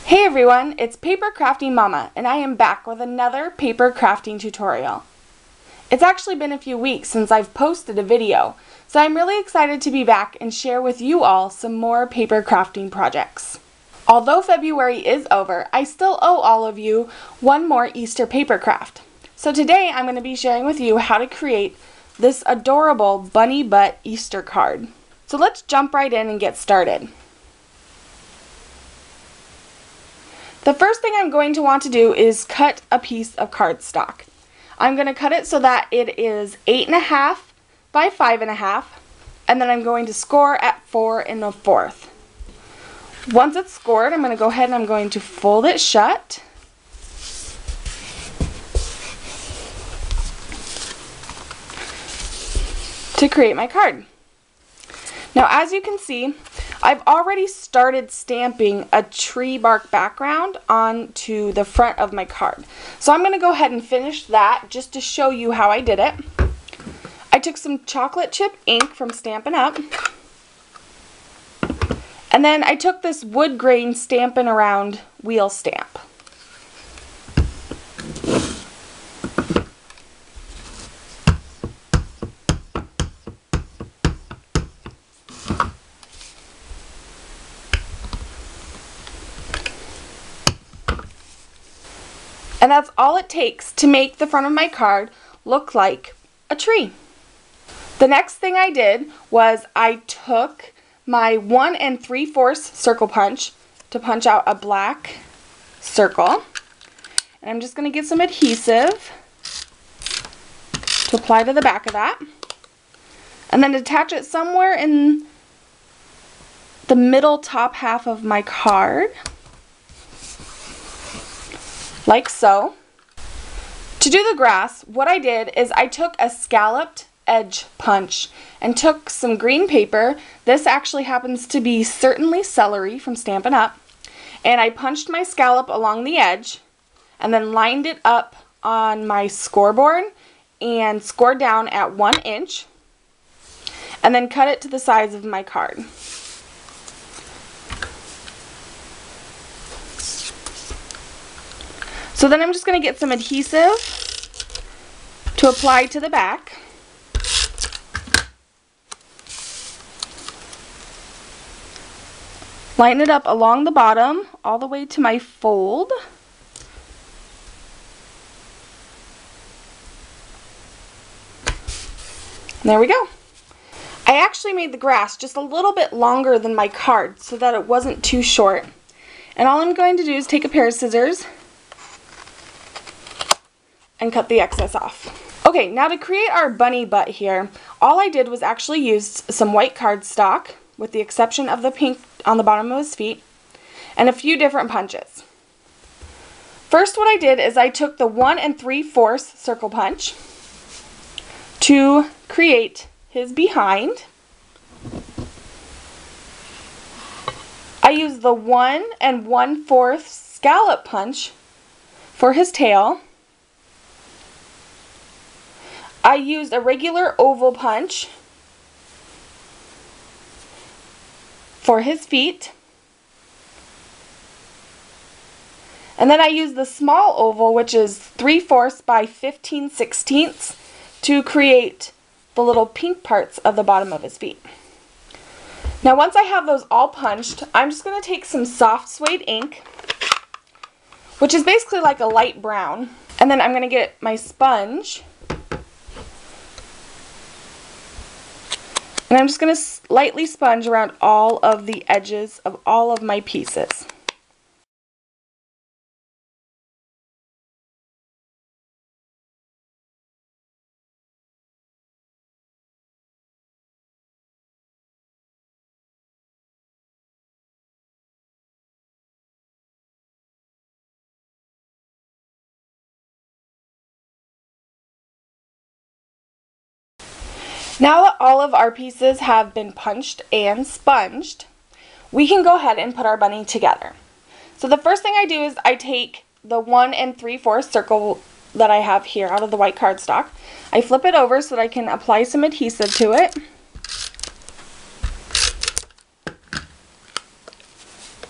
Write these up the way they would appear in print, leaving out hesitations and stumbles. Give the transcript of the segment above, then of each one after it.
Hey everyone, it's Paper Crafting Mama, and I am back with another paper crafting tutorial. It's actually been a few weeks since I've posted a video, so I'm really excited to be back and share with you all some more paper crafting projects. Although February is over, I still owe all of you one more Easter paper craft. So today I'm going to be sharing with you how to create this adorable bunny butt Easter card. So let's jump right in and get started. The first thing I'm going to want to do is cut a piece of cardstock. I'm going to cut it so that it is 8.5 by 5.5, and then I'm going to score at 4 1/4. Once it's scored, I'm going to go ahead and I'm going to fold it shut. To create my card. Now, as you can see, I've already started stamping a tree bark background onto the front of my card. So I'm going to go ahead and finish that just to show you how I did it. I took some chocolate chip ink from Stampin' Up! And then I took this wood grain Stampin' Around wheel stamp. And that's all it takes to make the front of my card look like a tree. The next thing I did was I took my 1 3/4 circle punch to punch out a black circle. And I'm just going to get some adhesive to apply to the back of that. And then attach it somewhere in the middle top half of my card. Like so. To do the grass, what I did is I took a scalloped edge punch and took some green paper. This actually happens to be Certainly Celery from Stampin' Up! And I punched my scallop along the edge and then lined it up on my scoreboard and scored down at 1 inch and then cut it to the size of my card. So then I'm just going to get some adhesive to apply to the back. Line it up along the bottom all the way to my fold. There we go. I actually made the grass just a little bit longer than my card so that it wasn't too short. And all I'm going to do is take a pair of scissors and cut the excess off. Okay, now to create our bunny butt here, all I did was actually use some white cardstock, with the exception of the pink on the bottom of his feet, and a few different punches. First, what I did is I took the 1 3/4 circle punch to create his behind. I used the 1 1/4 scallop punch for his tail. I used a regular oval punch for his feet. And then I used the small oval, which is 3/4 by 15/16, to create the little pink parts of the bottom of his feet. Now once I have those all punched, I'm just going to take some soft suede ink, which is basically like a light brown, and then I'm going to get my sponge. And I'm just going to lightly sponge around all of the edges of all of my pieces. Now that all of our pieces have been punched and sponged, we can go ahead and put our bunny together. So the first thing I do is I take the 1 3/4 circle that I have here out of the white cardstock. I flip it over so that I can apply some adhesive to it.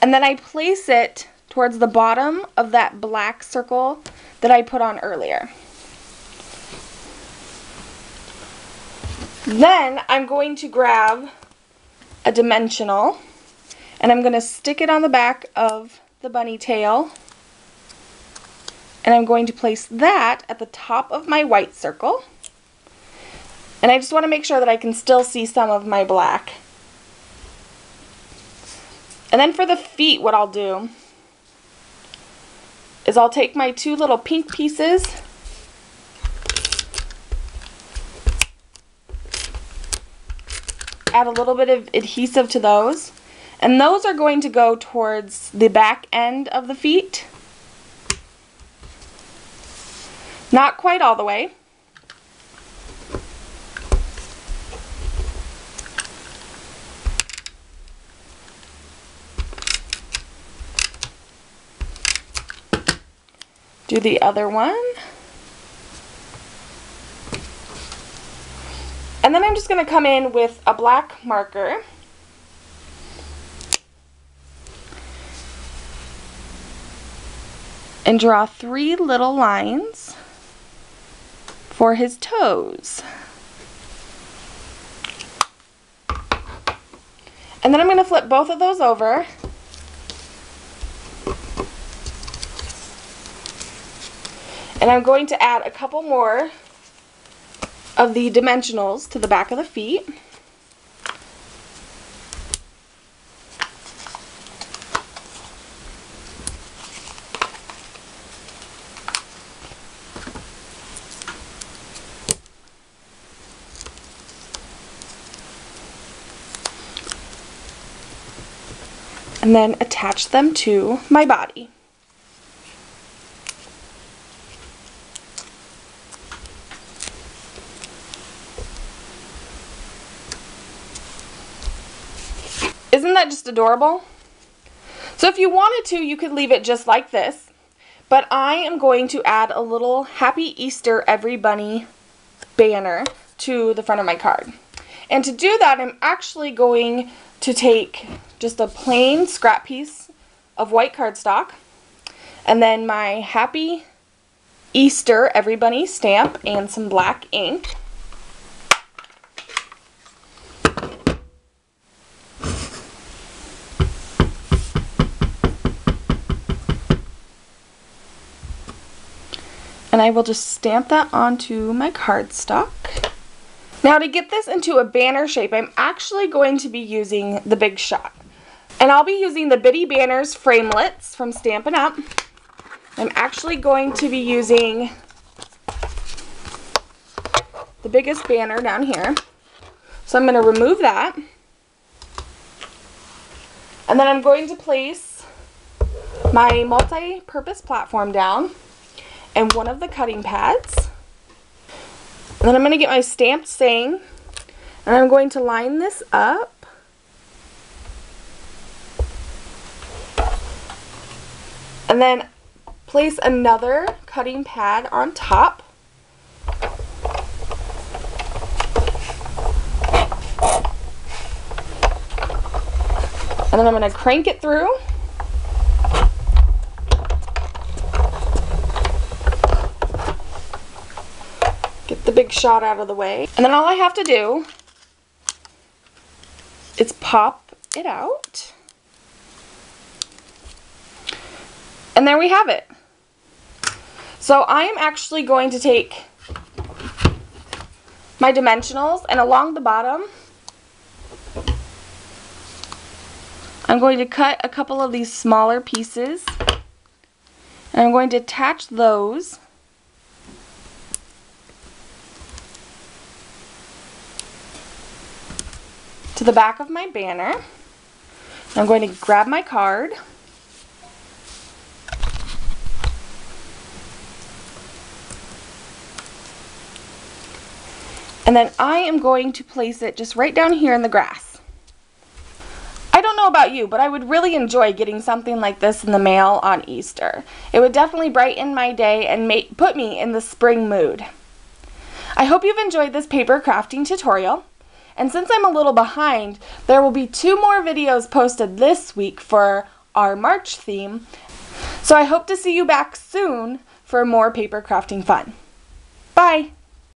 And then I place it towards the bottom of that black circle that I put on earlier. Then I'm going to grab a dimensional and I'm going to stick it on the back of the bunny tail, and I'm going to place that at the top of my white circle. And I just want to make sure that I can still see some of my black. And then for the feet, what I'll do is I'll take my two little pink pieces add a little bit of adhesive to those, and those are going to go towards the back end of the feet. Not quite all the way. Do the other one. And then I'm just going to come in with a black marker and draw 3 little lines for his toes. And then I'm going to flip both of those over. And I'm going to add a couple more of the dimensionals to the back of the feet. And then attach them to my body. Isn't that just adorable? So if you wanted to, you could leave it just like this, but I am going to add a little Happy Easter Every Bunny banner to the front of my card. And to do that, I'm actually going to take just a plain scrap piece of white cardstock, and then my Happy Easter Every Bunny stamp and some black ink. And I will just stamp that onto my cardstock. Now to get this into a banner shape, I'm actually going to be using the Big Shot. And I'll be using the Bitty Banners Framelits from Stampin' Up! I'm actually going to be using the biggest banner down here. So I'm going to remove that. And then I'm going to place my multi-purpose platform down and one of the cutting pads. And then I'm going to get my stamped saying, and I'm going to line this up. And then place another cutting pad on top. And then I'm going to crank it through. Get the Big Shot out of the way. And then all I have to do is pop it out. And there we have it. So I am actually going to take my dimensionals, and along the bottom I'm going to cut a couple of these smaller pieces, and I'm going to attach those to the back of my banner. I'm going to grab my card, and then I am going to place it just right down here in the grass. I don't know about you, but I would really enjoy getting something like this in the mail on Easter. It would definitely brighten my day and put me in the spring mood. I hope you've enjoyed this paper crafting tutorial. And since I'm a little behind, there will be 2 more videos posted this week for our March theme. So I hope to see you back soon for more paper crafting fun. Bye!